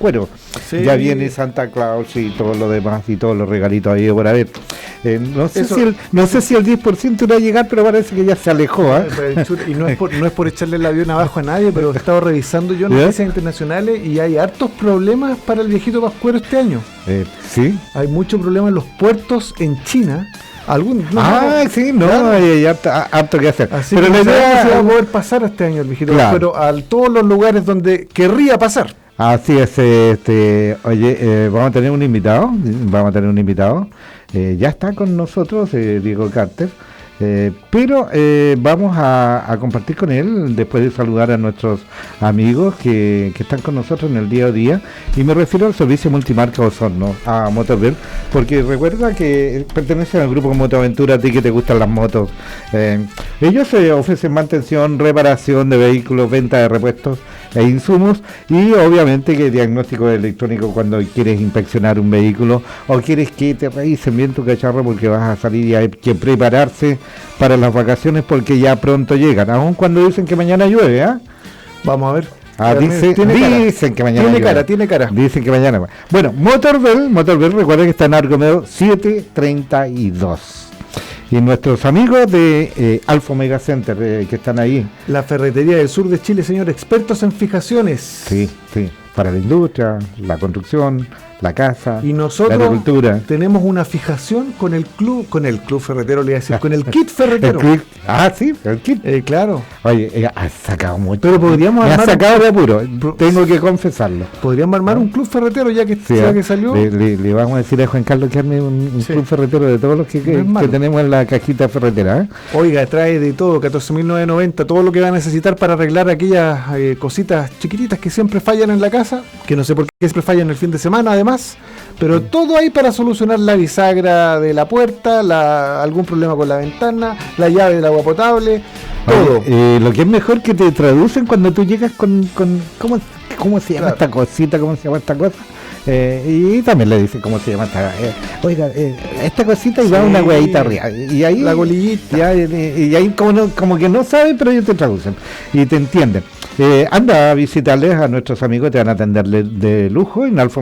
Pascuero. Sí. Ya viene Santa Claus y todo lo demás y todos los regalitos ahí por haber. No sé si el 10% va a llegar, pero parece que ya se alejó. Y no es por echarle el avión abajo a nadie, pero he estado revisando yo noticias internacionales y hay hartos problemas para el viejito Pascuero este año. Sí. Hay muchos problemas en los puertos en China. Hay harto que hacer. Así pero que la idea se va a poder pasar este año el viejito Pascuero a todos los lugares donde querría pasar. Así es, vamos a tener un invitado, ya está con nosotros Diego Carter, pero vamos a compartir con él después de saludar a nuestros amigos que están con nosotros en el día a día, y me refiero al servicio multimarca Osorno, a Motorvel, porque recuerda que pertenecen al grupo Motoaventura, a ti que te gustan las motos. Ellos ofrecen mantención, reparación de vehículos, venta de repuestos e insumos, y obviamente que diagnóstico electrónico cuando quieres inspeccionar un vehículo o quieres que te revisen bien tu cacharro, porque vas a salir y hay que prepararse para las vacaciones porque ya pronto llegan, aun cuando dicen que mañana llueve. Vamos a ver. Dicen que mañana tiene cara. Dicen que mañana. Bueno, Motorvel, recuerda que está en Argomero 732. Y nuestros amigos de Alfa Omega Center, que están ahí. La ferretería del sur de Chile, señor, expertos en fijaciones. Sí, para la industria, la construcción, la casa, y nosotros la agricultura. Tenemos una fijación con el club ferretero, le iba a decir, con el kit ferretero. El kit. Claro. Oye, has sacado mucho. Pero podríamos armar. Me has sacado de apuro, tengo que confesarlo. Podríamos armar un club ferretero ya que salió. Le vamos a decir a Juan Carlos que arme un club ferretero de todos los que tenemos en la cajita ferretera. Oiga, trae de todo, 14.990, todo lo que va a necesitar para arreglar aquellas cositas chiquititas que siempre fallan en la casa, que no sé por qué siempre fallan el fin de semana, además. Pero todo ahí para solucionar la bisagra de la puerta, algún problema con la ventana, la llave del agua potable, todo. Lo que es mejor que te traducen cuando tú llegas con ¿cómo se llama esta cosita? ¿Cómo se llama esta cosa? Y también le dicen cómo se llama esta cosita, y va una hueadita arriba. Y ahí la golillita. Y ahí como que no saben, pero ellos te traducen y te entienden. Anda a visitarles a nuestros amigos, te van a atender de lujo en Alfa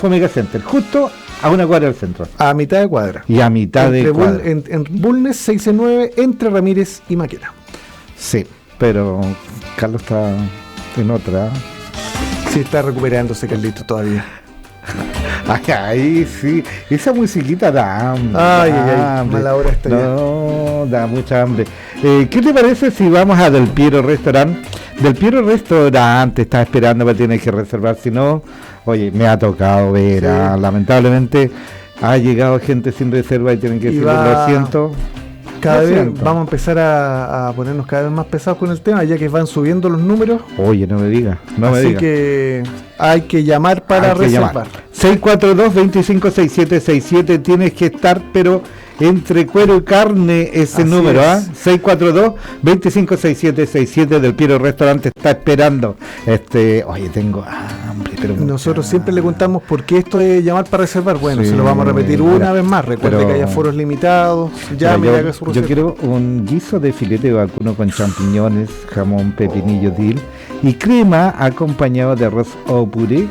Omega Center, justo a una cuadra del centro. A mitad de cuadra. Y a mitad de cuadra. En Bulnes 669, entre Ramírez y Maquena. Sí, pero Carlos está en otra. Sí, está recuperándose Carlito todavía. Ahí sí, esa musiquita da hambre. Ay, mala hora está da mucha hambre. ¿Qué te parece si vamos a Del Piero Restaurant? Del Piero Restaurant está esperando, pero tienes que reservar, si no, oye, me ha tocado ver, lamentablemente ha llegado gente sin reserva y tienen que decirle lo siento. Cada vez vamos a empezar a ponernos cada vez más pesados con el tema, ya que van subiendo los números. Oye, no me digas. Así que hay que llamar para reservar. 642-256767, tienes que estar, pero entre cuero y carne ese Así número, es. 642-256767 del Piero Restaurante está esperando. Oye, tengo hambre, pero nosotros siempre le contamos por qué esto de llamar para reservar. Bueno, se lo vamos a repetir una vez más. Recuerde que hay aforos limitados. Yo quiero un guiso de filete de vacuno con champiñones, jamón, pepinillo, dill y crema acompañado de arroz o puré.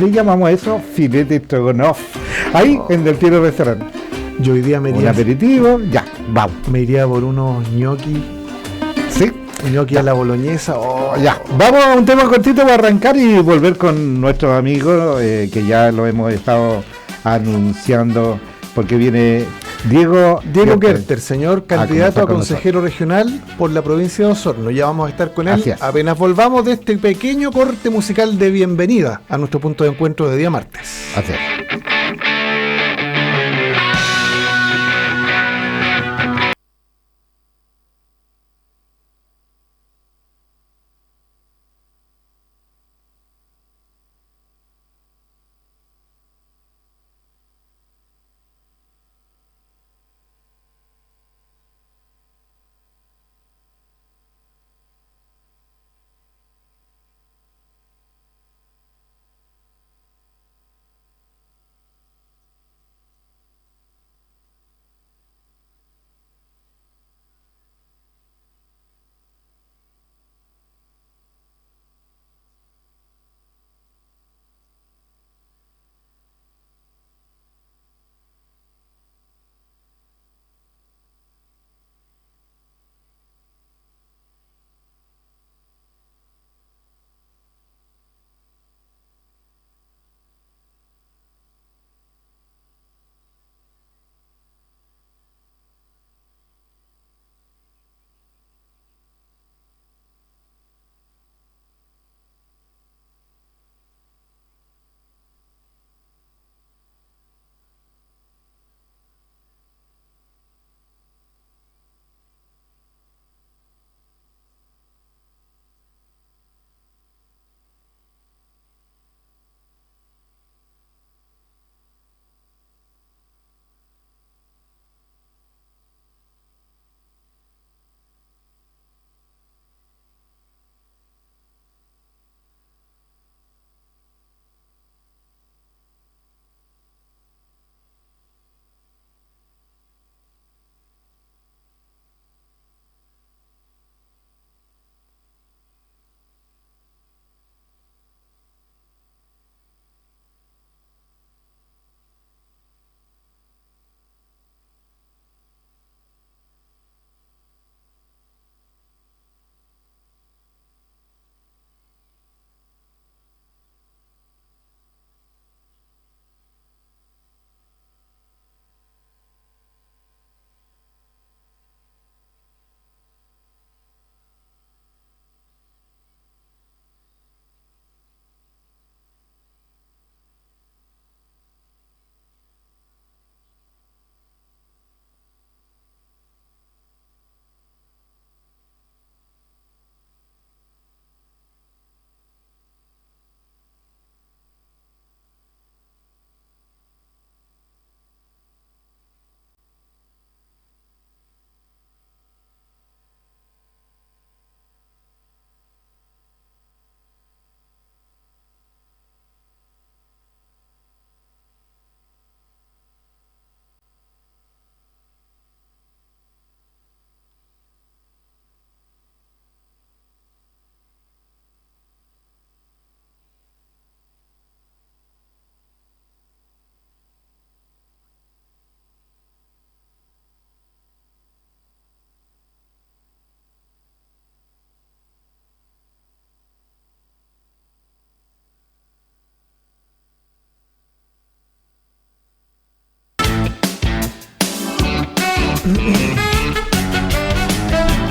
Le llamamos a eso filete stroganoff. Ahí en Del Piero Restaurante. Yo hoy día un aperitivo, vamos. Me iría por unos gnocchi. Sí. Gnocchi a la boloñesa. Vamos a un tema cortito para arrancar y volver con nuestros amigos, que ya lo hemos estado anunciando, porque viene Diego Kerter, señor candidato a consejero regional por la provincia de Osorno. Ya vamos a estar con él apenas volvamos de este pequeño corte musical de bienvenida a nuestro punto de encuentro de día martes. Así es.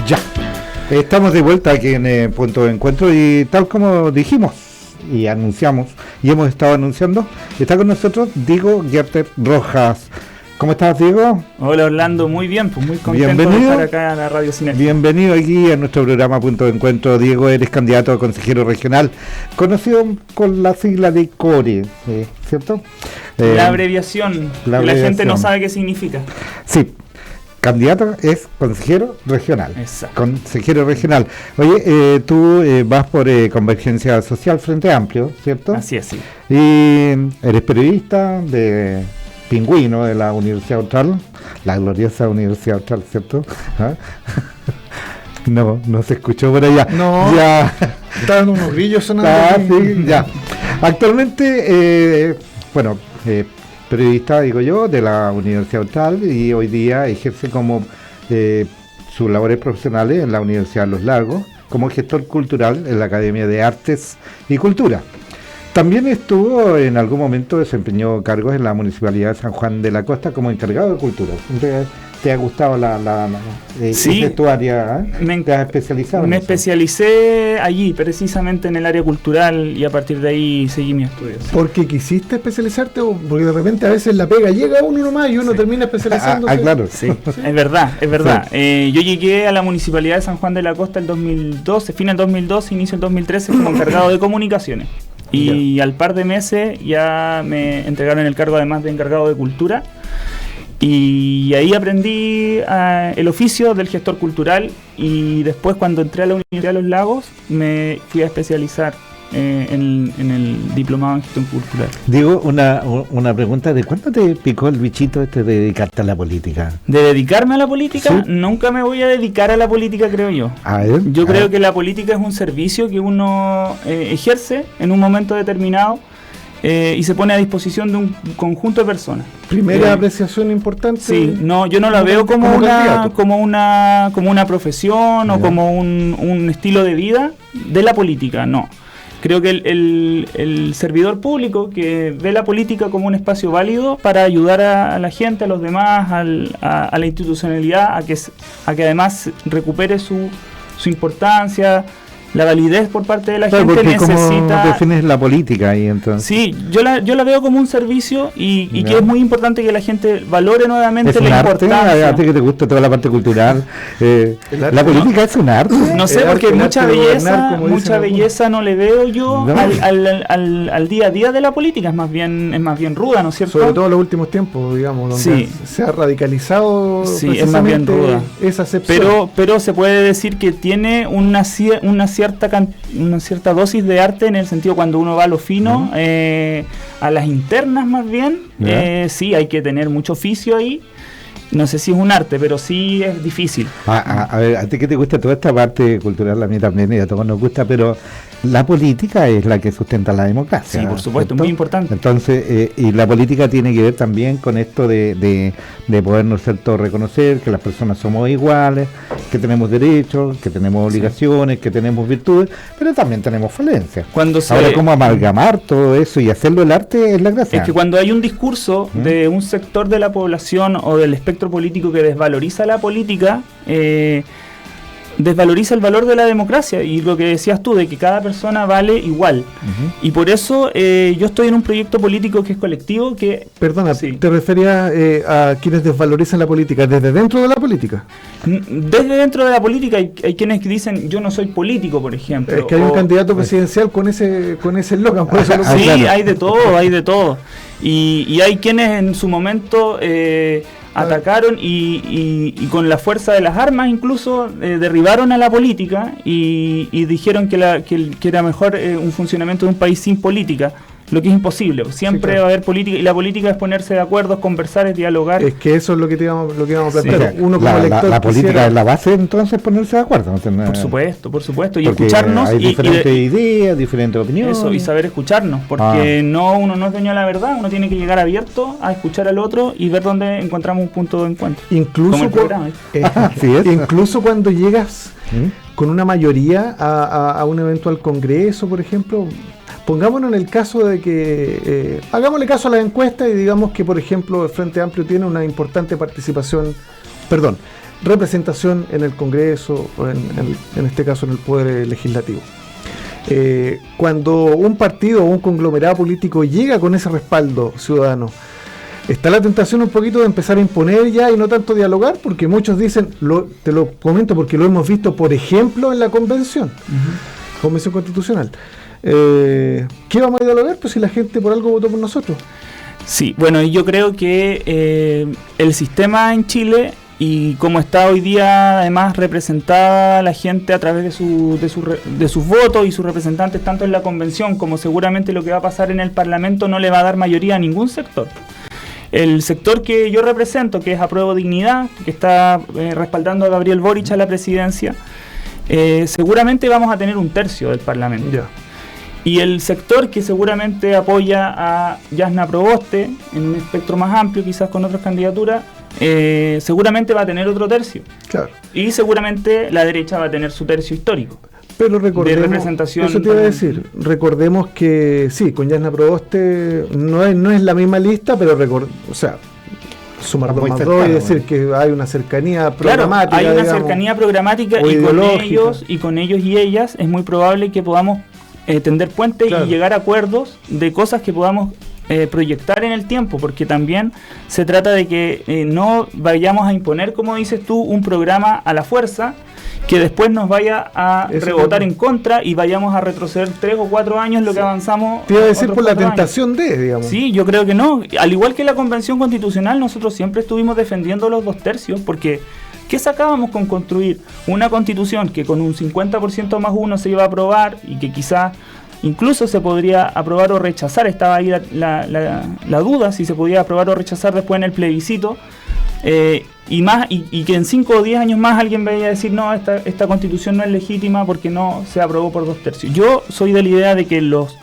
Ya, estamos de vuelta aquí en Punto de Encuentro y tal como dijimos y anunciamos y hemos estado anunciando, está con nosotros Diego Gerter Rojas. ¿Cómo estás, Diego? Hola, Orlando, muy bien, pues muy contento Bienvenido. de estar acá en la Radio Cinéfila. Bienvenido aquí a nuestro programa Punto de Encuentro. Diego, eres candidato a consejero regional, conocido con la sigla de CORE, ¿cierto? La abreviación, la que la gente abreviación. no sabe qué significa. Sí, candidato es consejero regional. Exacto. Consejero regional. Oye, tú vas por Convergencia Social Frente Amplio, ¿cierto? Así es, sí. Y eres periodista de Pingüino de la Universidad Austral, la gloriosa Universidad Austral, ¿cierto? ¿Ah? No se escuchó por allá. No. Ya. Estaban unos grillos sonando. Sí, ya. Actualmente, periodista, digo yo, de la Universidad Austral y hoy día ejerce como sus labores profesionales en la Universidad de Los Lagos, como gestor cultural en la Academia de Artes y Cultura. También estuvo en algún momento, desempeñó cargos en la Municipalidad de San Juan de la Costa como encargado de cultura. ¿Te ha gustado Sí, esa es tu área? ¿Te has especializado en Me eso? especialicé allí, precisamente en el área cultural, y a partir de ahí seguí mis estudios. ¿Porque quisiste especializarte o porque de repente a veces la pega llega uno nomás y uno termina especializándose? Claro. Sí, es verdad. Yo llegué a la Municipalidad de San Juan de la Costa el 2012, fin del 2012, inicio del 2013, como encargado de comunicaciones. Y al par de meses ya me entregaron el cargo, además de encargado de cultura. Y ahí aprendí el oficio del gestor cultural, y después, cuando entré a la Universidad de Los Lagos, me fui a especializar en el diplomado en gestión cultural. Digo, una pregunta: ¿de cuándo te picó el bichito de dedicarte a la política? De dedicarme a la política, Sí. Nunca me voy a dedicar a la política, creo yo. A ver, Yo creo que la política es un servicio que uno ejerce en un momento determinado, y se pone a disposición de un conjunto de personas. Primera apreciación importante. Sí, no, yo no la veo como una profesión o como un estilo de vida de la política, no. Creo que el servidor público que ve la política como un espacio válido para ayudar a la gente, a los demás, a la institucionalidad, a que además recupere su importancia, la validez por parte de la gente, porque ¿cómo necesita... defines la política ahí entonces? Sí, yo la veo como un servicio y Ya. que es muy importante que la gente valore nuevamente ¿Es un la arte? importancia. ¿A ti que te gusta toda la parte cultural? El arte, ¿La política es un arte? No sé, El porque arte mucha de gobernar, belleza, como dicen mucha algunos. belleza no le veo yo No. al día a día de la política, es más bien ruda, ¿no es cierto? Sobre todo en los últimos tiempos, digamos, donde Sí. se ha radicalizado Sí, es más bien precisamente ruda. esa acepción. Pero se puede decir que tiene una cierta dosis de arte, en el sentido cuando uno va a lo fino, a las internas más bien. Ya. Sí, hay que tener mucho oficio ahí. No sé si es un arte, pero sí es difícil. A ver, a ti que te gusta toda esta parte cultural, a mí también, y a todos nos gusta, pero la política es la que sustenta la democracia. Sí, por supuesto, ¿cierto? muy importante. Entonces, y la política tiene que ver también con esto de podernos ser todos reconocer que las personas somos iguales, que tenemos derechos, que tenemos obligaciones, que tenemos virtudes, pero también tenemos falencias. Ahora, ¿cómo amalgamar todo eso y hacerlo el arte es la gracia? Es que cuando hay un discurso de un sector de la población o del espectro político que desvaloriza la política, desvaloriza el valor de la democracia y lo que decías tú, de que cada persona vale igual. Y por eso yo estoy en un proyecto político que es colectivo, que... Perdona, Sí. ¿te referías a quienes desvalorizan la política desde dentro de la política? Desde dentro de la política hay quienes que dicen yo no soy político, por ejemplo. Es que hay un o- candidato presidencial con ese eslogan, por eso lo Sí, claro. hay de todo. Y hay quienes en su momento atacaron y con la fuerza de las armas incluso derribaron a la política y dijeron que era mejor un funcionamiento de un país sin política. Lo que es imposible, siempre Sí, claro. va a haber política, y la política es ponerse de acuerdo, es conversar, es dialogar. Es que eso es lo que íbamos a O plantear. sea, Uno como la elector política quisiera- es la base, entonces ponerse de acuerdo. ¿No? Por supuesto, y Porque escucharnos hay y diferentes ideas, diferentes opiniones. eso, y saber escucharnos, porque uno no es dueño de la verdad, uno tiene que llegar abierto a escuchar al otro y ver dónde encontramos un punto de encuentro. Como Incluso, el programa, ¿eh? Así es. incluso cuando llegas ¿Mm? con una mayoría a un eventual congreso, por ejemplo, pongámonos en el caso de que, hagámosle caso a la encuesta y digamos que, por ejemplo, el Frente Amplio tiene una importante participación representación en el Congreso, o en este caso en el Poder Legislativo. Cuando un partido o un conglomerado político llega con ese respaldo ciudadano, está la tentación un poquito de empezar a imponer ya y no tanto dialogar, porque muchos dicen, te lo comento porque lo hemos visto, por ejemplo, en la convención constitucional. ¿Qué vamos a dialogar? Pues si la gente por algo votó por nosotros. Sí, bueno, y yo creo que el sistema en Chile, y como está hoy día además representada la gente a través de sus votos y sus representantes tanto en la convención como seguramente lo que va a pasar en el Parlamento, no le va a dar mayoría a ningún sector. El sector que yo represento, que es Apruebo Dignidad, que está respaldando a Gabriel Boric a la presidencia, seguramente vamos a tener un tercio del Parlamento. Yeah. Y el sector que seguramente apoya a Jasna Proboste, en un espectro más amplio, quizás con otras candidaturas, seguramente va a tener otro tercio. Claro. Y seguramente la derecha va a tener su tercio histórico. Pero recordemos, de representación, eso te iba a decir, recordemos que sí, con Jasna Proboste no es la misma lista, pero sumar 2 más 2 y decir que hay una cercanía programática. Claro, hay una cercanía programática y con ellos y ellas es muy probable que podamos tender puentes y llegar a acuerdos de cosas que podamos proyectar en el tiempo, porque también se trata de que no vayamos a imponer, como dices tú, un programa a la fuerza que después nos vaya a rebotar en contra y vayamos a retroceder 3 o 4 años lo que avanzamos. Te iba a decir por la tentación digamos. Sí, yo creo que no. Al igual que la Convención Constitucional, nosotros siempre estuvimos defendiendo los 2 tercios, porque ¿qué sacábamos con construir una constitución que con un 50% más 1 se iba a aprobar y que quizás incluso se podría aprobar o rechazar? Estaba ahí la duda si se podía aprobar o rechazar después en el plebiscito, y que en 5 o 10 años más alguien vaya a decir no, esta constitución no es legítima porque no se aprobó por 2 tercios. Yo soy de la idea de que los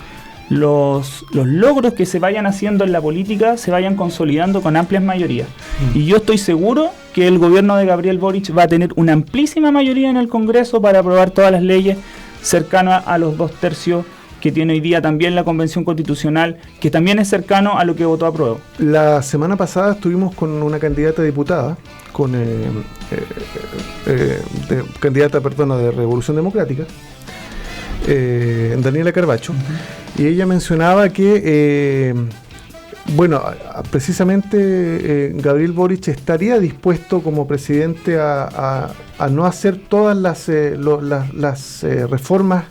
logros que se vayan haciendo en la política se vayan consolidando con amplias mayorías. Y yo estoy seguro que el gobierno de Gabriel Boric va a tener una amplísima mayoría en el Congreso para aprobar todas las leyes cercanas a los 2 tercios que tiene hoy día también la Convención Constitucional, que también es cercano a lo que votó Apruebo. La semana pasada estuvimos con una candidata a diputada, candidata de Revolución Democrática, Daniela Carbacho, y ella mencionaba que, precisamente Gabriel Boric estaría dispuesto como presidente a no hacer todas las reformas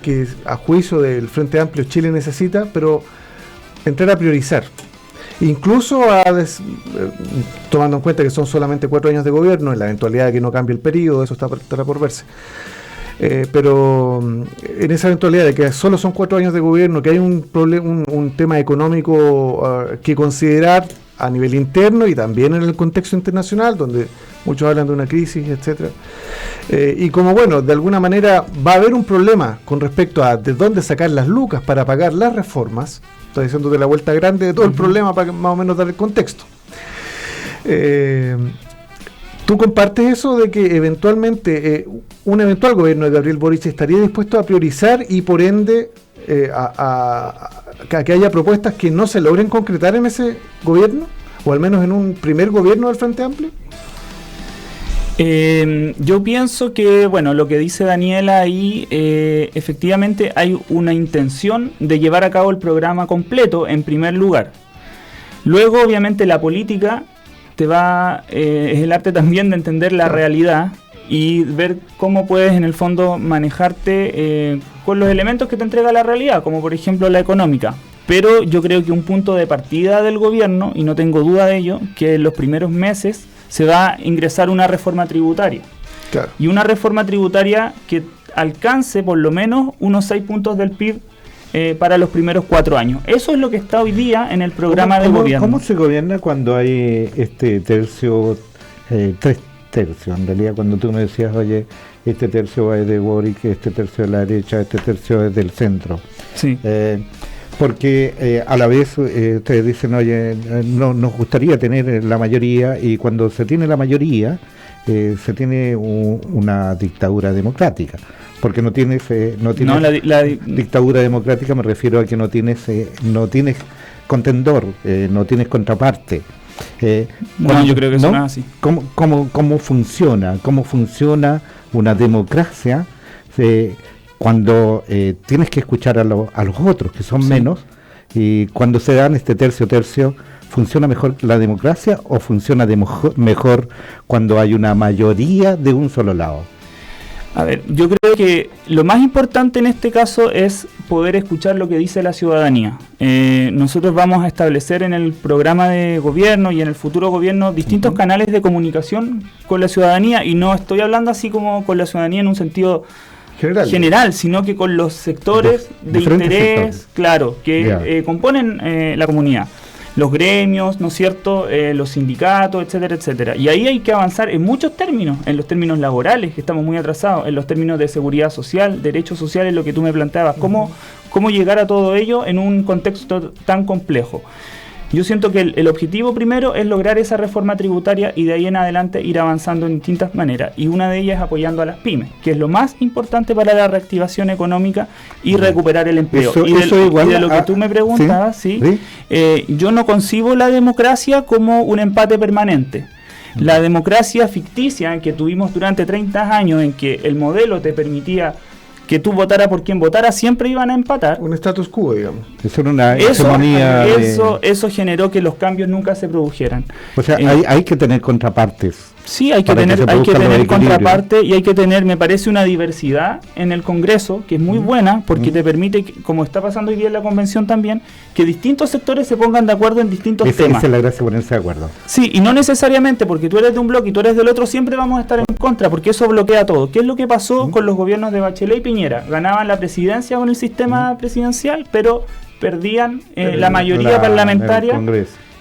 que a juicio del Frente Amplio Chile necesita, pero entrar a priorizar. Incluso tomando en cuenta que son solamente 4 años de gobierno, en la eventualidad de que no cambie el periodo, eso estará por verse. Pero en esa eventualidad de que solo son 4 años de gobierno, que hay un tema económico que considerar a nivel interno y también en el contexto internacional, donde muchos hablan de una crisis, etcétera. Y como de alguna manera va a haber un problema con respecto a de dónde sacar las lucas para pagar las reformas, estoy diciendo de la vuelta grande de todo el problema para más o menos dar el contexto. ¿Tú compartes eso de que eventualmente un eventual gobierno de Gabriel Boric estaría dispuesto a priorizar y por ende a que haya propuestas que no se logren concretar en ese gobierno, o al menos en un primer gobierno del Frente Amplio? Yo pienso que, lo que dice Daniela ahí, efectivamente hay una intención de llevar a cabo el programa completo en primer lugar. Luego, obviamente, la política es el arte también de entender la realidad y ver cómo puedes en el fondo manejarte con los elementos que te entrega la realidad, como por ejemplo la económica. Pero yo creo que un punto de partida del gobierno, y no tengo duda de ello, que en los primeros meses se va a ingresar una reforma tributaria. Claro. Y una reforma tributaria que alcance por lo menos unos 6 puntos del PIB para los primeros 4 años. Eso es lo que está hoy día en el programa de gobierno. ¿Cómo se gobierna cuando hay tercio, 3 tercios? En realidad, cuando tú me decías, oye, este tercio es de Boric, este tercio de la derecha, este tercio es del centro. Sí. Porque a la vez ustedes dicen, oye, nos gustaría tener la mayoría, y cuando se tiene la mayoría, se tiene una dictadura democrática. Porque no tienes dictadura democrática, me refiero a que no tienes contendor, no tienes contraparte. No, yo creo que eso no es así. ¿Cómo funciona una democracia cuando tienes que escuchar a los otros, que son menos, y cuando se dan este tercio, ¿funciona mejor la democracia o funciona mejor cuando hay una mayoría de un solo lado? A ver, yo creo que lo más importante en este caso es poder escuchar lo que dice la ciudadanía. Nosotros vamos a establecer en el programa de gobierno y en el futuro gobierno distintos canales de comunicación con la ciudadanía, y no estoy hablando así como con la ciudadanía en un sentido general, sino que con los sectores de interés, claro, que componen la comunidad. Los gremios, ¿no es cierto?, los sindicatos, etcétera, etcétera. Y ahí hay que avanzar en muchos términos, en los términos laborales, que estamos muy atrasados, en los términos de seguridad social, derechos sociales, lo que tú me planteabas, cómo llegar a todo ello en un contexto tan complejo. Yo siento que el objetivo primero es lograr esa reforma tributaria y de ahí en adelante ir avanzando en distintas maneras. Y una de ellas es apoyando a las pymes, que es lo más importante para la reactivación económica y recuperar el empleo. Y de lo que tú me preguntabas, yo no concibo la democracia como un empate permanente. La democracia ficticia que tuvimos durante 30 años, en que el modelo te permitía que tú votaras por quien votara, siempre iban a empatar. Un status quo, digamos. Eso era una hegemonía. Eso generó que los cambios nunca se produjeran. O sea, hay que tener contrapartes. Sí, hay que tener contraparte, y hay que tener, me parece, una diversidad en el Congreso que es muy buena, porque te permite, como está pasando hoy día en la convención también, que distintos sectores se pongan de acuerdo en distintos temas. Esa es la gracia, ponerse de acuerdo. Sí, y no necesariamente porque tú eres de un bloque y tú eres del otro, siempre vamos a estar en contra, porque eso bloquea todo. ¿Qué es lo que pasó con los gobiernos de Bachelet y Piñera? Ganaban la presidencia con el sistema presidencial, pero perdían la mayoría parlamentaria.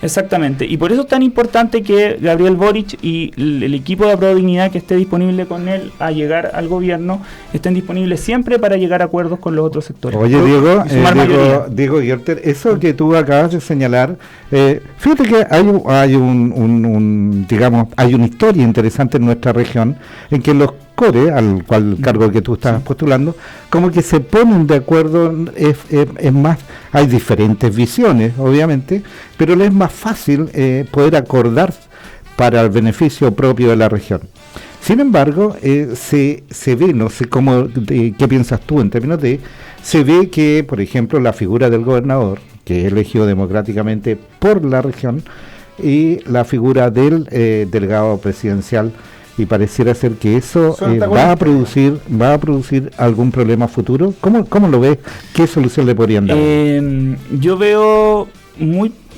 Exactamente, y por eso es tan importante que Gabriel Boric y el equipo de Aprobado Dignidad que esté disponible con él a llegar al gobierno, estén disponibles siempre para llegar a acuerdos con los otros sectores. Oye, Diego Gerter, eso que tú acabas de señalar, fíjate que hay una historia interesante en nuestra región, en que los CORE, al cargo que tú estás postulando, como que se ponen de acuerdo, es más, hay diferentes visiones, obviamente, pero les es más fácil poder acordar para el beneficio propio de la región. Sin embargo, se ve, no sé qué piensas tú en términos se ve que, por ejemplo, la figura del gobernador, que es elegido democráticamente por la región, y la figura del delegado presidencial, y pareciera ser que eso va a producir algún problema futuro. ¿Cómo lo ves? ¿Qué solución le podrían dar? Yo veo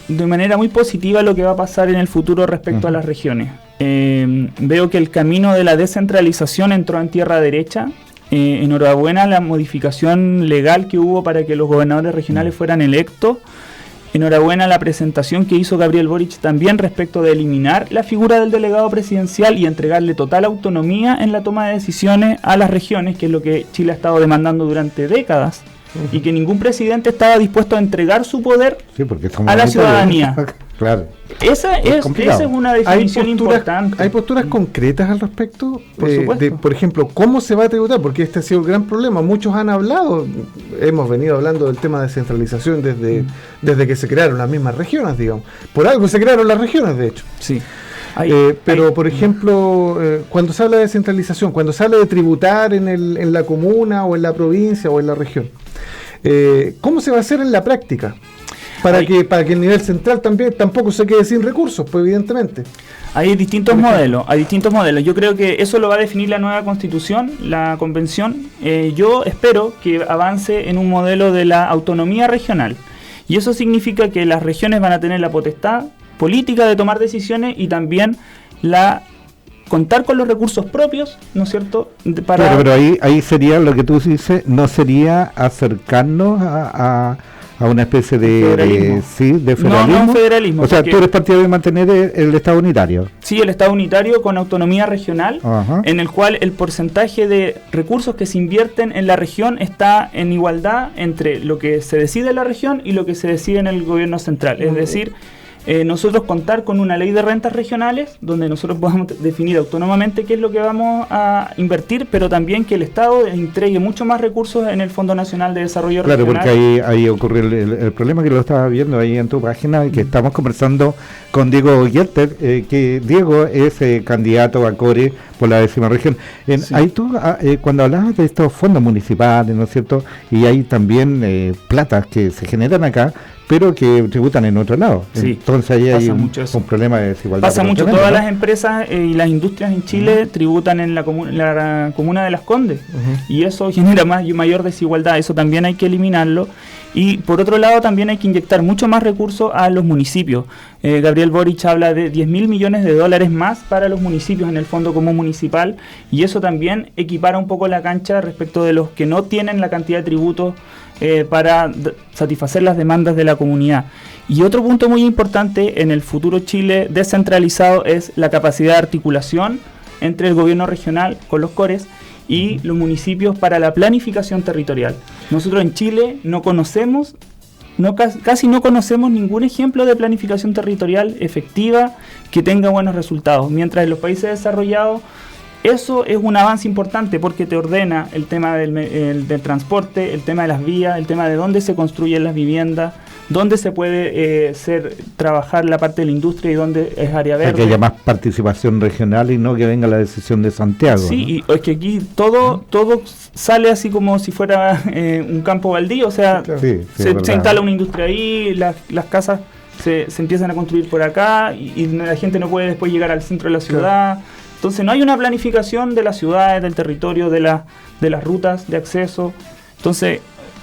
de manera muy positiva lo que va a pasar en el futuro respecto a las regiones. Veo que el camino de la descentralización entró en tierra derecha. Enhorabuena la modificación legal que hubo para que los gobernadores regionales fueran electos. Enhorabuena la presentación que hizo Gabriel Boric también respecto de eliminar la figura del delegado presidencial y entregarle total autonomía en la toma de decisiones a las regiones, que es lo que Chile ha estado demandando durante décadas, y que ningún presidente estaba dispuesto a entregar su poder a la ciudadanía. Claro. Esa es una definición importante. ¿Hay posturas concretas al respecto? Por supuesto. Por ejemplo, ¿cómo se va a tributar? Porque este ha sido el gran problema. Muchos han hablado, hemos venido hablando del tema de descentralización desde que se crearon las mismas regiones, digamos. Por algo se crearon las regiones, de hecho. Sí. Por ejemplo, cuando se habla de descentralización, cuando se habla de tributar en la comuna o en la provincia o en la región, ¿cómo se va a hacer en la práctica? Para que el nivel central tampoco se quede sin recursos, pues evidentemente. Hay distintos modelos. Yo creo que eso lo va a definir la nueva constitución, la convención. Yo espero que avance en un modelo de la autonomía regional. Y eso significa que las regiones van a tener la potestad política de tomar decisiones y también contar con los recursos propios, ¿no es cierto? Claro, pero ahí sería lo que tú dices, no sería acercarnos a una especie de federalismo. No un federalismo. O sea, tú eres partidario de mantener el Estado unitario. Sí, el Estado unitario con autonomía regional, en el cual el porcentaje de recursos que se invierten en la región está en igualdad entre lo que se decide en la región y lo que se decide en el gobierno central. Es decir, nosotros contar con una ley de rentas regionales donde nosotros podamos definir autónomamente qué es lo que vamos a invertir, pero también que el Estado entregue mucho más recursos en el Fondo Nacional de Desarrollo Regional. Claro, porque ahí ocurrió el problema, que lo estaba viendo ahí en tu página, que estamos conversando con Diego Gerter, que Diego es candidato a CORE por la 10ª región. Sí. Ahí tú, cuando hablabas de estos fondos municipales, ¿no es cierto? Y hay también platas que se generan acá, pero que tributan en otro lado. Sí, entonces ahí hay un problema de desigualdad. Pasa mucho, todas las empresas y las industrias en Chile tributan en la comuna de Las Condes, y eso genera mayor desigualdad. Eso también hay que eliminarlo. Y por otro lado también hay que inyectar mucho más recursos a los municipios. Gabriel Boric habla de 10.000 millones de dólares más para los municipios en el Fondo Común Municipal, y eso también equipara un poco la cancha respecto de los que no tienen la cantidad de tributos para satisfacer las demandas de la comunidad. Y otro punto muy importante en el futuro Chile descentralizado es la capacidad de articulación entre el gobierno regional con los CORES y los municipios para la planificación territorial. Nosotros en Chile casi no conocemos ningún ejemplo de planificación territorial efectiva que tenga buenos resultados, mientras en los países desarrollados eso es un avance importante porque te ordena el tema del transporte, el tema de las vías, el tema de dónde se construyen las viviendas, dónde se puede trabajar la parte de la industria y dónde es área verde. Para que haya más participación regional y no que venga la decisión de Santiago. Sí, ¿no? Y es que aquí todo sale así como si fuera un campo baldío, o sea, se instala una industria ahí, las casas se empiezan a construir por acá y la gente no puede después llegar al centro de la ciudad. Claro. Entonces no hay una planificación de las ciudades, del territorio, de las rutas de acceso. Entonces,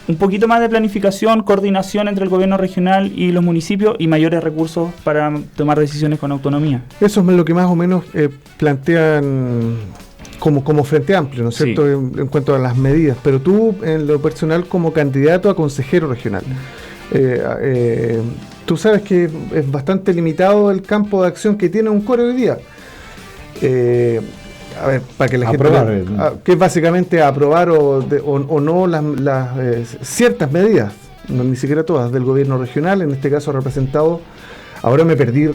un poquito más de planificación, coordinación entre el gobierno regional y los municipios y mayores recursos para tomar decisiones con autonomía. Eso es lo que más o menos plantean como Frente Amplio, ¿no es cierto?, en cuanto a las medidas. Pero tú, en lo personal, como candidato a consejero regional, tú sabes que es bastante limitado el campo de acción que tiene un CORE hoy día. A ver, para que la gente que es básicamente aprobar o no las ciertas medidas, no, ni siquiera todas, del gobierno regional, en este caso representado, ahora me perdí,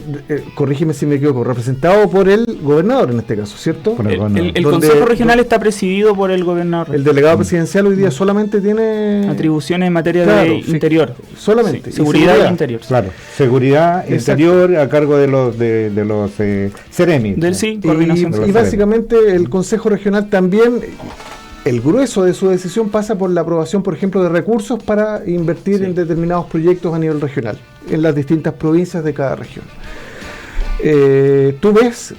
corrígeme si me equivoco, representado por el gobernador en este caso, ¿cierto? El Consejo Regional está presidido por el gobernador. El delegado presidencial hoy día solamente tiene atribuciones en materia de interior. Solamente. Seguridad e interior. Claro, seguridad interior a cargo de los CEREMI. Coordinación. Y básicamente el Consejo Regional también, el grueso de su decisión pasa por la aprobación, por ejemplo, de recursos para invertir en determinados proyectos a nivel regional, en las distintas provincias de cada región. ¿Tú ves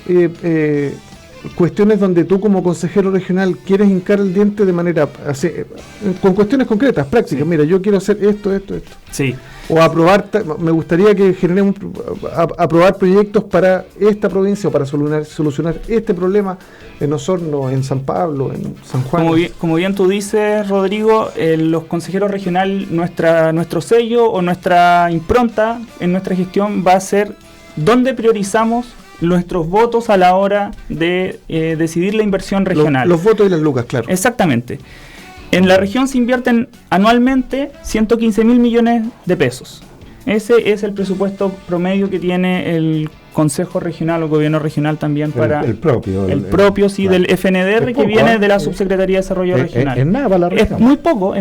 cuestiones donde tú como consejero regional quieres hincar el diente de manera, con cuestiones concretas, prácticas? Sí. Mira, yo quiero hacer esto. Sí. O aprobar, me gustaría que generemos aprobar proyectos para esta provincia o para solucionar este problema en Osorno, en San Pablo, en San Juan. Como bien tú dices, Rodrigo, los consejeros regionales, nuestro sello o nuestra impronta en nuestra gestión va a ser dónde priorizamos nuestros votos a la hora de decidir la inversión regional. Los votos y las lucas, claro. Exactamente. En la región se invierten anualmente 115.000 millones de pesos. Ese es el presupuesto promedio que tiene el Consejo Regional o Gobierno Regional también para... El propio, claro, del FNDR, que viene de la Subsecretaría de Desarrollo Regional. Es nada para la región. Es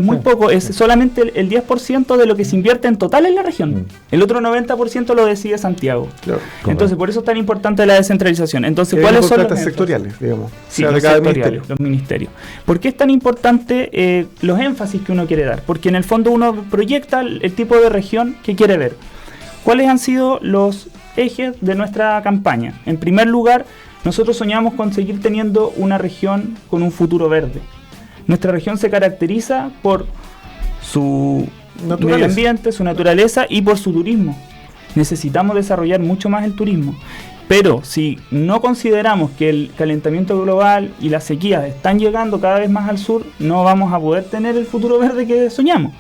muy poco, es solamente el 10% de lo que se invierte en total en la región. El otro 90% lo decide Santiago. Claro. Entonces, por eso es tan importante la descentralización. Entonces, ¿cuáles son los sectoriales, digamos? Sí, los sectoriales, los ministerios. ¿Por qué es tan importante los énfasis que uno quiere dar? Porque en el fondo uno proyecta el tipo de región que quiere ver. ¿Cuáles han sido los ejes de nuestra campaña? En primer lugar, nosotros soñamos con seguir teniendo una región con un futuro verde. Nuestra región se caracteriza por su medio ambiente, su naturaleza y por su turismo. Necesitamos desarrollar mucho más el turismo. Pero si no consideramos que el calentamiento global y las sequías están llegando cada vez más al sur, no vamos a poder tener el futuro verde que soñamos.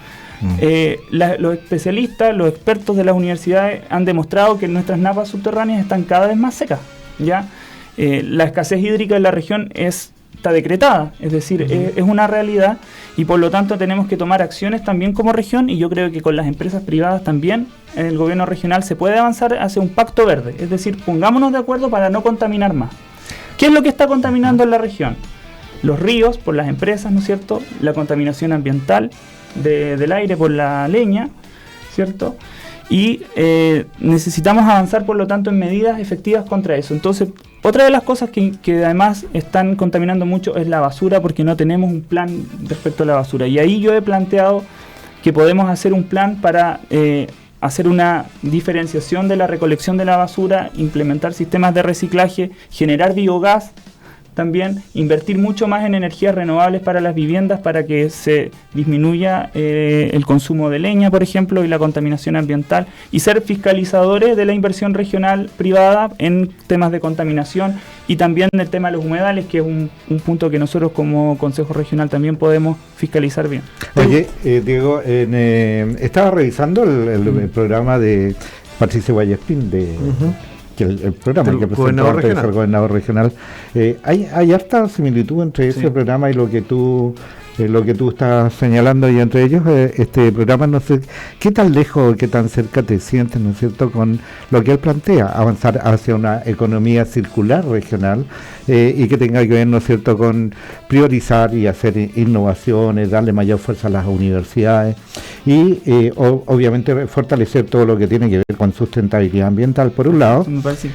Los especialistas, los expertos de las universidades han demostrado que nuestras napas subterráneas están cada vez más secas. ¿Ya? La escasez hídrica en la región es está decretada, es decir, es una realidad y por lo tanto tenemos que tomar acciones también como región y yo creo que con las empresas privadas también en el gobierno regional se puede avanzar hacia un pacto verde, es decir, pongámonos de acuerdo para no contaminar más. ¿Qué es lo que está contaminando en la región? Los ríos por las empresas, ¿no es cierto? La contaminación ambiental del aire por la leña, ¿cierto? Y necesitamos avanzar por lo tanto en medidas efectivas contra eso. Entonces, otra de las cosas que además están contaminando mucho es la basura porque no tenemos un plan respecto a la basura. Y ahí yo he planteado que podemos hacer un plan para hacer una diferenciación de la recolección de la basura, implementar sistemas de reciclaje, generar biogás, también invertir mucho más en energías renovables para las viviendas para que se disminuya el consumo de leña, por ejemplo, y la contaminación ambiental, y ser fiscalizadores de la inversión regional privada en temas de contaminación y también el tema de los humedales, que es un punto que nosotros como Consejo Regional también podemos fiscalizar bien. Oye, Diego, estaba revisando el programa de Patricio Vallespín de... que el programa que presentó antes de ser gobernador regional, hay harta similitud entre ese programa y lo que tú estás señalando, y entre ellos este programa, no sé qué tan lejos, qué tan cerca te sientes, ¿no es cierto?, con lo que él plantea, avanzar hacia una economía circular regional y que tenga que ver, ¿no es cierto?, con priorizar y hacer innovaciones, darle mayor fuerza a las universidades y obviamente fortalecer todo lo que tiene que ver con sustentabilidad ambiental por un lado,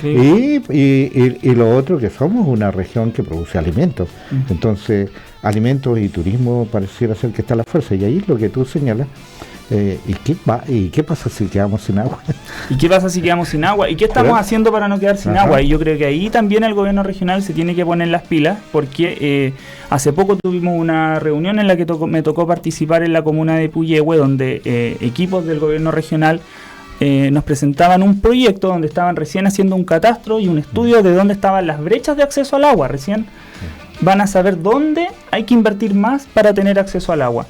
y lo otro, que somos una región que produce alimentos. Entonces alimentos y turismo pareciera ser que está a la fuerza, y ahí es lo que tú señalas. ¿Y qué pasa si quedamos sin agua? ¿Y qué pasa si quedamos sin agua? ¿Y qué estamos haciendo para no quedar sin agua? Y yo creo que ahí también el gobierno regional se tiene que poner las pilas, porque hace poco tuvimos una reunión en la que me tocó participar en la comuna de Puyehue, donde equipos del gobierno regional nos presentaban un proyecto donde estaban recién haciendo un catastro y un estudio de dónde estaban las brechas de acceso al agua. Recién van a saber dónde hay que invertir más para tener acceso al agua.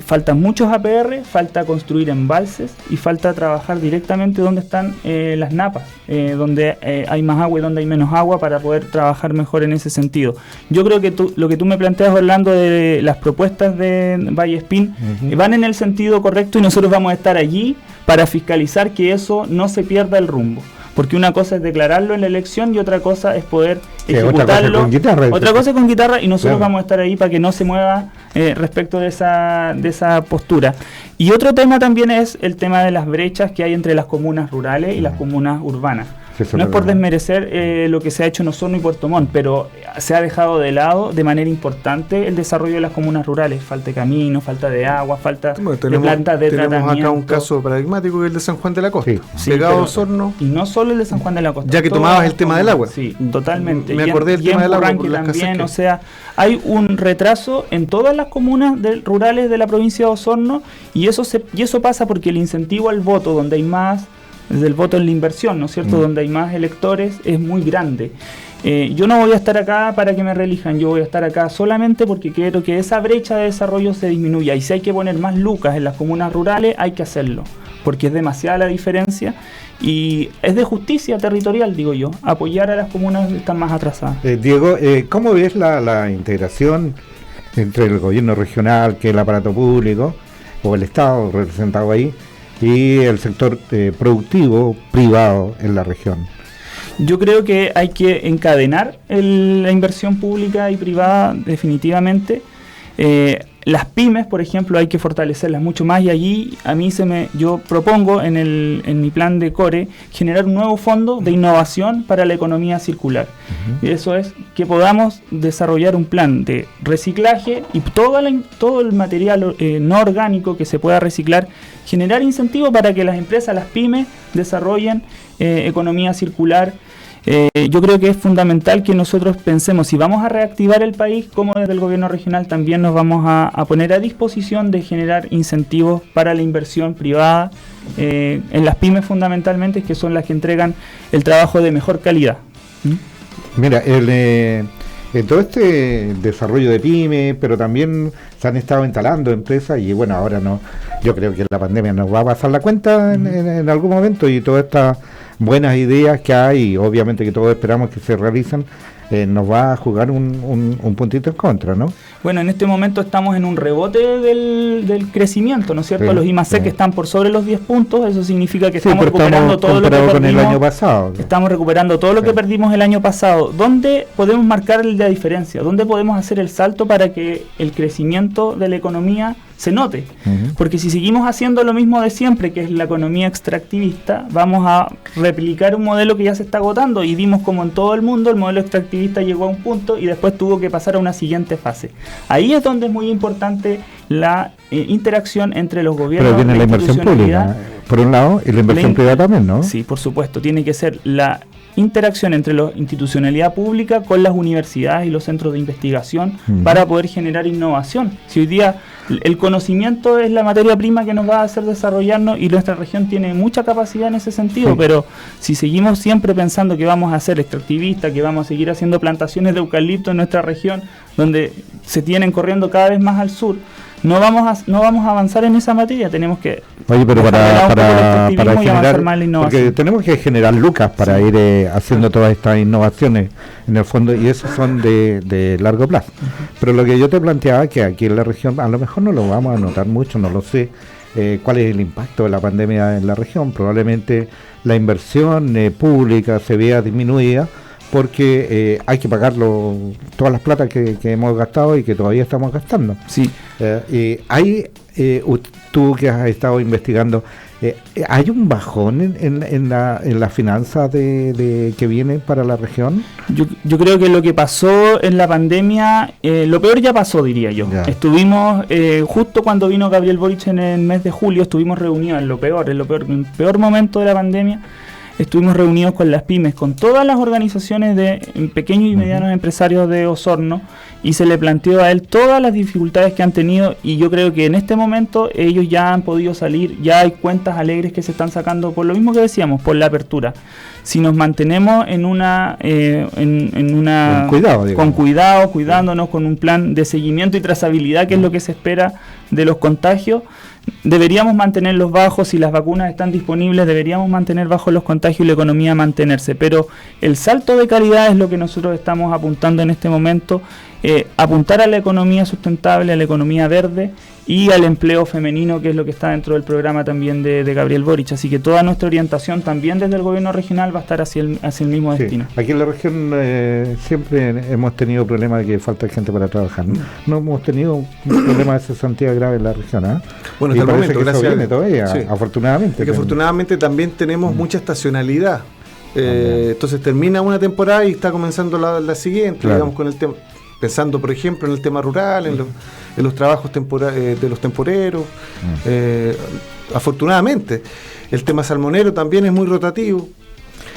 Faltan muchos APR, falta construir embalses y falta trabajar directamente donde están las napas, donde hay más agua y donde hay menos agua, para poder trabajar mejor en ese sentido. Yo creo que lo que tú me planteas, Orlando, de las propuestas de Vallespín, van en el sentido correcto, y nosotros vamos a estar allí para fiscalizar que eso no se pierda el rumbo. Porque una cosa es declararlo en la elección y otra cosa es poder ejecutarlo. Otra cosa es con guitarra, y nosotros vamos a estar ahí para que no se mueva respecto de esa postura. Y otro tema también es el tema de las brechas que hay entre las comunas rurales y las comunas urbanas. No es por desmerecer lo que se ha hecho en Osorno y Puerto Montt, pero se ha dejado de lado de manera importante el desarrollo de las comunas rurales. Falta de camino, falta de agua, falta de plantas de tratamiento. Tenemos acá un caso paradigmático, que es el de San Juan de la Costa. Pegado a Osorno. Y no solo el de San Juan de la Costa. Ya que tomabas el tema del agua. Sí, totalmente. Me acordé del tema del agua por las también, o sea, hay un retraso en todas las comunas rurales de la provincia de Osorno, y eso pasa porque el incentivo al voto, donde hay más, desde el voto en la inversión, ¿no es cierto?, donde hay más electores, es muy grande. Yo no voy a estar acá para que me reelijan, yo voy a estar acá solamente porque quiero que esa brecha de desarrollo se disminuya, y si hay que poner más lucas en las comunas rurales, hay que hacerlo, porque es demasiada la diferencia, y es de justicia territorial, digo yo, apoyar a las comunas que están más atrasadas. Diego, ¿cómo ves la integración entre el gobierno regional, que es el aparato público, o el Estado representado ahí, y el sector productivo privado en la región? Yo creo que hay que encadenar la inversión pública y privada definitivamente. Las pymes, por ejemplo, hay que fortalecerlas mucho más, y allí yo propongo en mi plan de CORE generar un nuevo fondo de innovación para la economía circular. Y eso es que podamos desarrollar un plan de reciclaje y todo el material no orgánico que se pueda reciclar, generar incentivos para que las empresas, las pymes, desarrollen economía circular. Yo creo que es fundamental que nosotros pensemos, si vamos a reactivar el país, como desde el gobierno regional también nos vamos a poner a disposición de generar incentivos para la inversión privada en las pymes fundamentalmente, que son las que entregan el trabajo de mejor calidad. Mira, en todo este desarrollo de pymes, pero también se han estado instalando empresas, y bueno, ahora no, yo creo que la pandemia nos va a pasar la cuenta en algún momento, y toda esta buenas ideas que hay, y obviamente que todos esperamos que se realicen, nos va a jugar un puntito en contra, ¿no? Bueno, en este momento estamos en un rebote del crecimiento, ¿no es cierto? Sí, los IMASEC sí. están por sobre los 10 puntos, eso significa que Sí, estamos pero recuperando todo lo que comparado perdimos. con el año pasado. Estamos recuperando todo lo Sí. que perdimos el año pasado. ¿Dónde podemos marcar la diferencia? ¿Dónde podemos hacer el salto para que el crecimiento de la economía se note? Ujú. Porque si seguimos haciendo lo mismo de siempre, que es la economía extractivista, vamos a replicar un modelo que ya se está agotando, y vimos como en todo el mundo el modelo extractivista llegó a un punto y después tuvo que pasar a una siguiente fase. Ahí es donde es muy importante la interacción entre los gobiernos. Pero viene la inversión pública, por un lado, y la inversión privada también, ¿no? Sí, por supuesto, tiene que ser la interacción entre la institucionalidad pública con las universidades y los centros de investigación para poder generar innovación. Si hoy día el conocimiento es la materia prima que nos va a hacer desarrollarnos, y nuestra región tiene mucha capacidad en ese sentido, Sí. pero si seguimos siempre pensando que vamos a ser extractivistas, que vamos a seguir haciendo plantaciones de eucalipto en nuestra región, donde se tienen corriendo cada vez más al sur, no vamos a avanzar en esa materia. Tenemos que Oye, pero dejar de lado un poco el para extractivismo y avanzar generar, más en la innovación. porque tenemos que generar lucas para ir haciendo todas estas innovaciones en el fondo, y esos son de largo plazo. Pero lo que yo te planteaba, que aquí en la región a lo mejor no lo vamos a notar mucho, no lo sé, cuál es el impacto de la pandemia en la región. Probablemente la inversión pública se vea disminuida, porque hay que pagarlo, todas las platas que hemos gastado y que todavía estamos gastando. Sí. Tú que has estado investigando, ¿hay un bajón en la finanza que viene para la región? Yo creo que lo que pasó en la pandemia, lo peor ya pasó, diría yo. Ya. Estuvimos, justo cuando vino Gabriel Boric en el mes de julio, estuvimos reunidos en el peor momento de la pandemia. Estuvimos reunidos con las pymes, con todas las organizaciones de pequeños y medianos empresarios de Osorno, y se le planteó a él todas las dificultades que han tenido, y yo creo que en este momento ellos ya han podido salir, ya hay cuentas alegres que se están sacando, por lo mismo que decíamos, por la apertura. Si nos mantenemos en una Con cuidado, digamos. con cuidado, cuidándonos, con un plan de seguimiento y trazabilidad, que es lo que se espera de los contagios, deberíamos mantenerlos bajos. Si las vacunas están disponibles, deberíamos mantener bajos los contagios y la economía mantenerse. Pero el salto de calidad es lo que nosotros estamos apuntando en este momento, apuntar a la economía sustentable, a la economía verde y al empleo femenino, que es lo que está dentro del programa también de Gabriel Boric. Así que toda nuestra orientación también desde el gobierno regional va a estar hacia el mismo Sí. destino. Aquí en la región siempre hemos tenido problemas de que falta gente para trabajar. No hemos tenido un problema de cesantía grave en la región, ¿eh? Bueno, Y hasta el parece momento, que eso gracias. viene todavía, Sí. afortunadamente. Porque afortunadamente también tenemos mucha estacionalidad. Entonces termina una temporada y está comenzando la siguiente, Claro. digamos, con el tema, pensando por ejemplo en el tema rural, en los trabajos de los temporeros. Afortunadamente, el tema salmonero también es muy rotativo.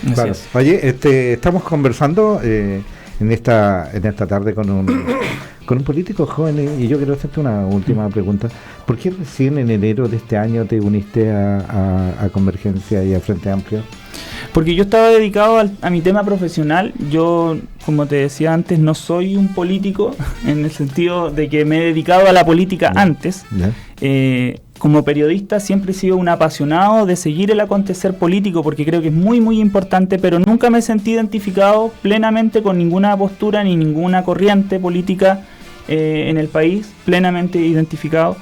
Así Claro. es. Oye, estamos conversando en esta tarde con un político joven, y yo quiero hacerte una última pregunta. ¿Por qué recién en enero de este año te uniste a Convergencia y a Frente Amplio? Porque yo estaba dedicado a mi tema profesional. Yo, como te decía antes, no soy un político en el sentido de que me he dedicado a la política antes. ¿Ya? Como periodista siempre he sido un apasionado de seguir el acontecer político, porque creo que es muy muy importante, pero nunca me sentí identificado plenamente con ninguna postura ni ninguna corriente política en el país, plenamente identificado.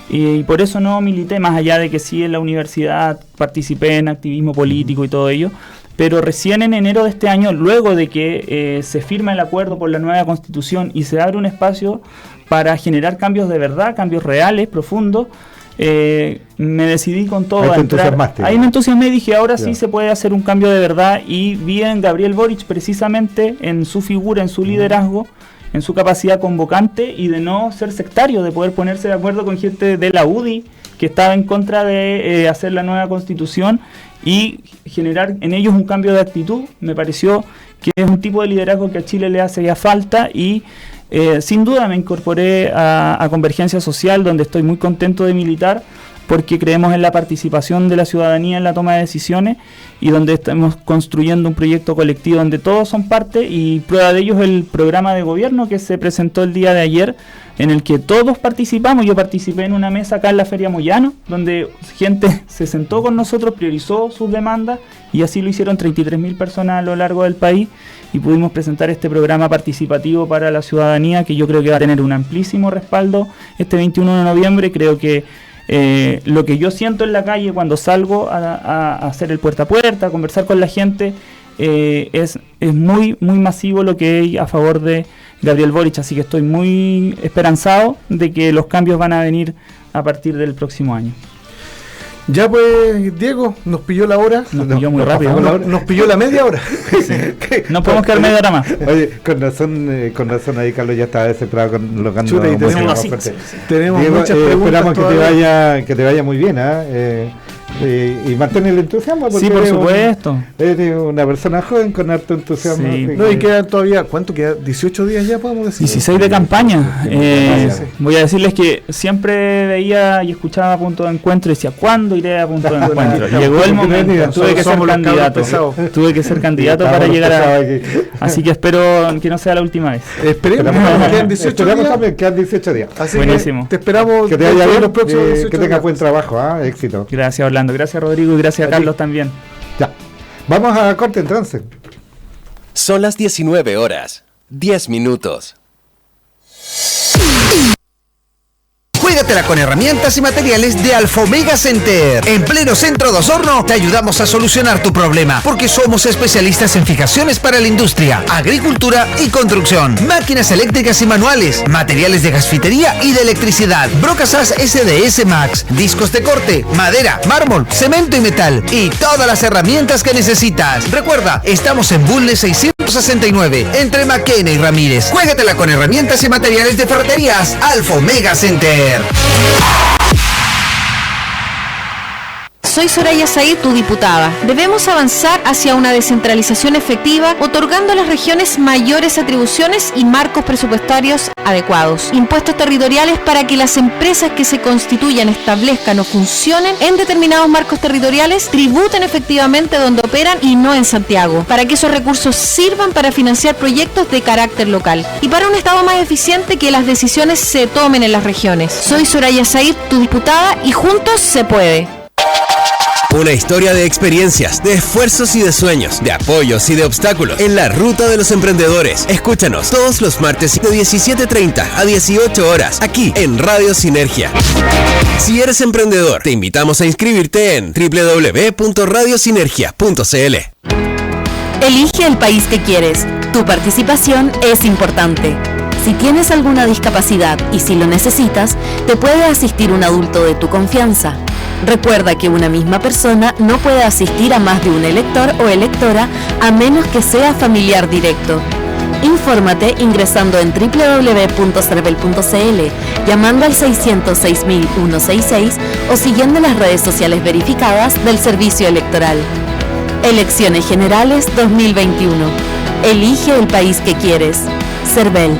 Y por eso no milité, más allá de que sí en la universidad participé en activismo político y todo ello, pero recién en enero de este año, luego de que se firma el acuerdo por la nueva constitución y se abre un espacio para generar cambios de verdad, cambios reales, profundos, me decidí con todo Ahí a te entrar. entusiasmaste. Ahí me entusiasmé y dije, ahora Ya. sí se puede hacer un cambio de verdad, y vi en Gabriel Boric precisamente en su figura, en su liderazgo, en su capacidad convocante y de no ser sectario, de poder ponerse de acuerdo con gente de la UDI que estaba en contra de hacer la nueva constitución y generar en ellos un cambio de actitud. Me pareció que es un tipo de liderazgo que a Chile le hace ya falta, y sin duda me incorporé a Convergencia Social, donde estoy muy contento de militar, porque creemos en la participación de la ciudadanía en la toma de decisiones y donde estamos construyendo un proyecto colectivo donde todos son parte, y prueba de ello es el programa de gobierno que se presentó el día de ayer, en el que todos participamos. Yo participé en una mesa acá en la Feria Moyano, donde gente se sentó con nosotros, priorizó sus demandas, y así lo hicieron 33.000 personas a lo largo del país, y pudimos presentar este programa participativo para la ciudadanía, que yo creo que va a tener un amplísimo respaldo este 21 de noviembre. Creo que lo que yo siento en la calle cuando salgo a hacer el puerta a puerta, a conversar con la gente, es muy masivo lo que hay a favor de Gabriel Boric, así que estoy muy esperanzado de que los cambios van a venir a partir del próximo año. Ya pues, Diego, nos pilló la hora. Nos pilló muy rápido. Nos pilló la media hora. Sí. No podemos quedar media hora más. Oye, con razón ahí Carlos ya estaba desesperado con los ganando. Chuta, y tenemos Diego, muchas preguntas. esperamos que te vaya muy bien, y mantén el entusiasmo, porque Sí, por supuesto. Eres una persona joven con harto entusiasmo. Sí. No, y quedan todavía, ¿cuánto queda? 18 días ya, podemos decir. 16 de campaña. Sí. Voy a decirles que siempre veía y escuchaba Punto de Encuentro y decía, ¿cuándo iré a Punto de Encuentro? Llegó el momento, tuve que ser candidato. Tuve que ser candidato para llegar a... Así que espero que no sea la última vez. Esperemos, quedan 18 días. También, quedan 18 días. Así Buenísimo. que te esperamos Que te vaya bien, los próximos 18 que tengas días. buen trabajo, éxito. Gracias, Orlando. Gracias, Rodrigo. Y gracias a Carlos también. Ya. Vamos a corte entonces. Son las 19 horas, 10 minutos. Juégatela con herramientas y materiales de Alfa Omega Center. En pleno centro de Osorno te ayudamos a solucionar tu problema, porque somos especialistas en fijaciones para la industria, agricultura y construcción, máquinas eléctricas y manuales, materiales de gasfitería y de electricidad, brocas SAS SDS Max, discos de corte, madera, mármol, cemento y metal, y todas las herramientas que necesitas. Recuerda, estamos en Bulnes 669, entre Maquena y Ramírez. Juégatela con herramientas y materiales de ferreterías Alfa Omega Center. Soy Soraya Said, tu diputada. Debemos avanzar hacia una descentralización efectiva, otorgando a las regiones mayores atribuciones y marcos presupuestarios adecuados. Impuestos territoriales para que las empresas que se constituyan, establezcan o funcionen en determinados marcos territoriales tributen efectivamente donde operan y no en Santiago, para que esos recursos sirvan para financiar proyectos de carácter local y para un Estado más eficiente, que las decisiones se tomen en las regiones. Soy Soraya Said, tu diputada, y juntos se puede. Una historia de experiencias, de esfuerzos y de sueños, de apoyos y de obstáculos en la ruta de los emprendedores. Escúchanos todos los martes de 17:30 a 18 horas aquí en Radio Sinergia. Si eres emprendedor, te invitamos a inscribirte en www.radiosinergia.cl. Elige el país que quieres. Tu participación es importante. Si tienes alguna discapacidad y si lo necesitas, te puede asistir un adulto de tu confianza. Recuerda que una misma persona no puede asistir a más de un elector o electora a menos que sea familiar directo. Infórmate ingresando en www.cervel.cl, llamando al 606.166 o siguiendo las redes sociales verificadas del Servicio Electoral. Elecciones Generales 2021. Elige el país que quieres. Cervel.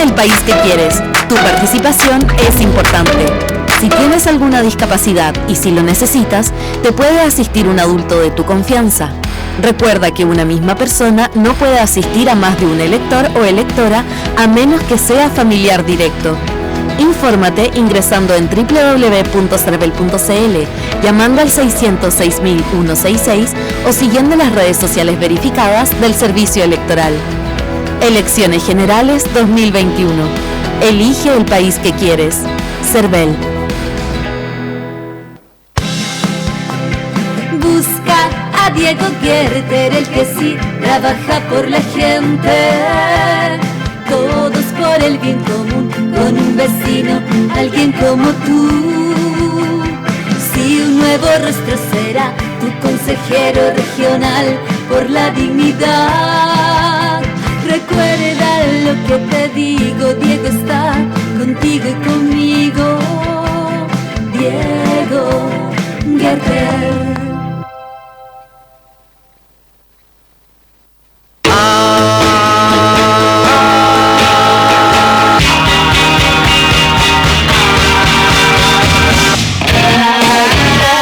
Elige el país que quieres. Tu participación es importante. Si tienes alguna discapacidad y si lo necesitas, te puede asistir un adulto de tu confianza. Recuerda que una misma persona no puede asistir a más de un elector o electora a menos que sea familiar directo. Infórmate ingresando en www.cervel.cl, llamando al 606.166 o siguiendo las redes sociales verificadas del Servicio Electoral. Elecciones Generales 2021. Elige el país que quieres. Cervel. Busca a Diego Guerter, el que sí trabaja por la gente. Todos por el bien común, con un vecino, alguien como tú. Si un nuevo rostro será tu consejero regional por la dignidad. Recuerda lo que te digo, Diego está contigo y conmigo. Diego Guerter.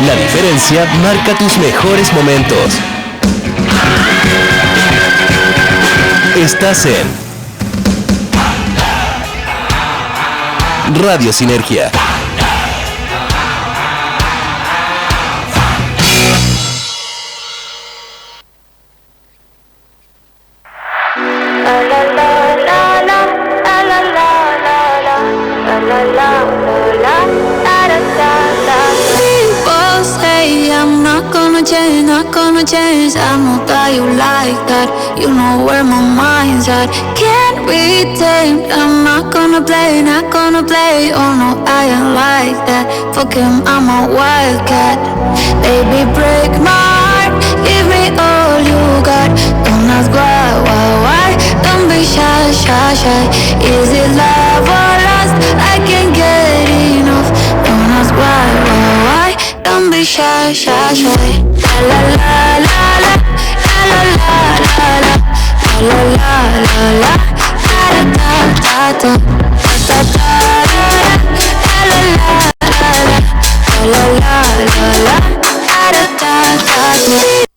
La diferencia marca tus mejores momentos. Estás en Radio Sinergia. Change, I know that you like that. You know where my mind's at. Can't be tamed. I'm not gonna play. Oh no, I ain't like that. Fuck him, I'm a wildcat. Baby, break my heart. Give me all you got. Don't ask why. Don't be shy. Is it love or lust? I can't get enough. Don't ask why. Don't be shy. La la la la la, la la la la, la la la la, da da da da, da da da, la la la la, la la la la, da da da da.